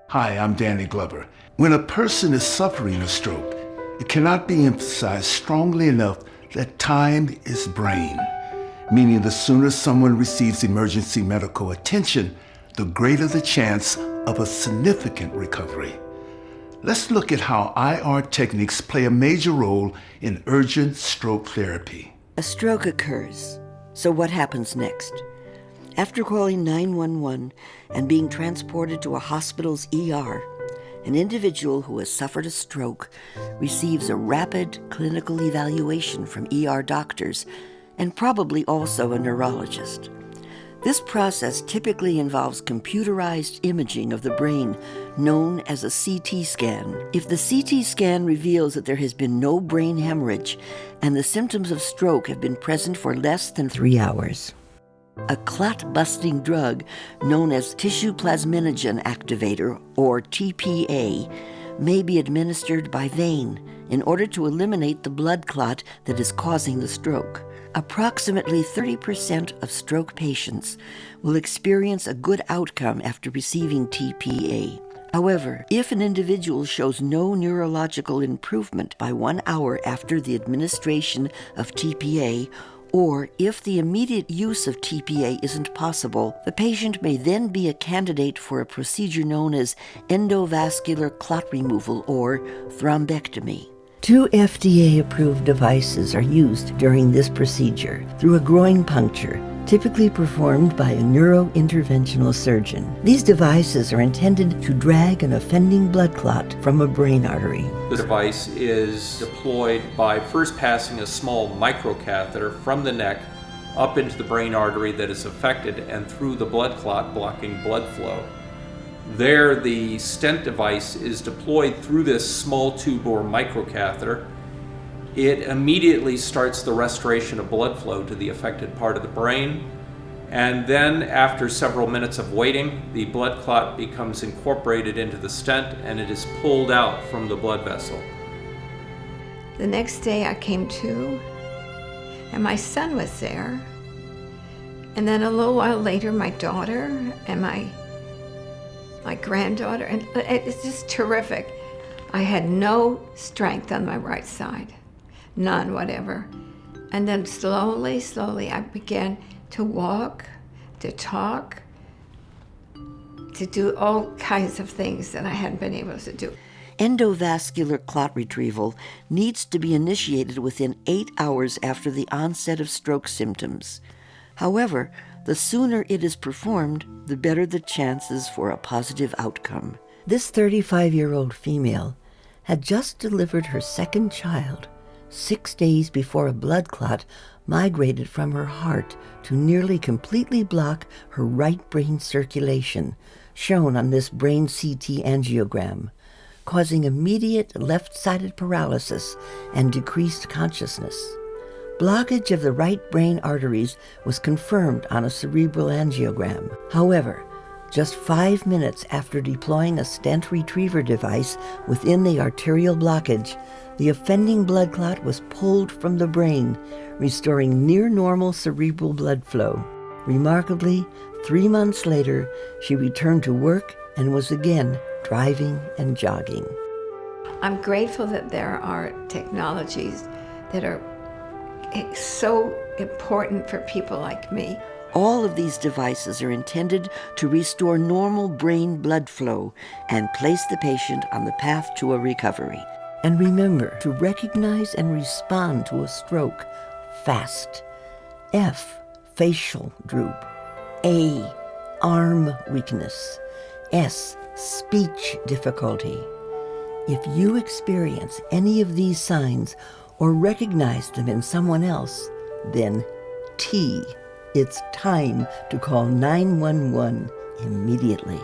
Hi, I'm Danny Glover. When a person is suffering a stroke, it cannot be emphasized strongly enough that time is brain, meaning the sooner someone receives emergency medical attention, the greater the chance of a significant recovery. Let's look at how IR techniques play a major role in urgent stroke therapy. A stroke occurs. So what happens next? After calling 911 and being transported to a hospital's ER, an individual who has suffered a stroke receives a rapid clinical evaluation from ER doctors and probably also a neurologist. This process typically involves computerized imaging of the brain, known as a CT scan. If the CT scan reveals that there has been no brain hemorrhage and the symptoms of stroke have been present for less than 3 hours, a clot-busting drug known as tissue plasminogen activator, or TPA, may be administered by vein in order to eliminate the blood clot that is causing the stroke. Approximately 30% of stroke patients will experience a good outcome after receiving TPA. However, if an individual shows no neurological improvement by 1 hour after the administration of TPA, or if the immediate use of TPA isn't possible, the patient may then be a candidate for a procedure known as endovascular clot removal, or thrombectomy. 2 FDA-approved devices are used during this procedure through a groin puncture, typically performed by a neurointerventional surgeon. These devices are intended to drag an offending blood clot from a brain artery. The device is deployed by first passing a small microcatheter from the neck up into the brain artery that is affected and through the blood clot, blocking blood flow. There, the stent device is deployed through this small tube or microcatheter. It immediately starts the restoration of blood flow to the affected part of the brain. And then, after several minutes of waiting, the blood clot becomes incorporated into the stent and it is pulled out from the blood vessel. The next day I came to, and my son was there. And then a little while later, my daughter and my granddaughter, and it's just terrific. I had no strength on my right side, none whatever. And then slowly, I began to walk, to talk, to do all kinds of things that I hadn't been able to do. Endovascular clot retrieval needs to be initiated within 8 hours after the onset of stroke symptoms. However, the sooner it is performed, the better the chances for a positive outcome. This 35-year-old female had just delivered her second child 6 days before a blood clot migrated from her heart to nearly completely block her right brain circulation, shown on this brain CT angiogram, causing immediate left-sided paralysis and decreased consciousness. Blockage of the right brain arteries was confirmed on a cerebral angiogram. However, just 5 minutes after deploying a stent retriever device within the arterial blockage, the offending blood clot was pulled from the brain, restoring near-normal cerebral blood flow. Remarkably, 3 months later, she returned to work and was again driving and jogging. I'm grateful that there are technologies that are so important for people like me. All of these devices are intended to restore normal brain blood flow and place the patient on the path to a recovery. And remember to recognize and respond to a stroke fast. F, facial droop. A, arm weakness. S, speech difficulty. If you experience any of these signs or recognize them in someone else, then T, it's time to call 911 immediately.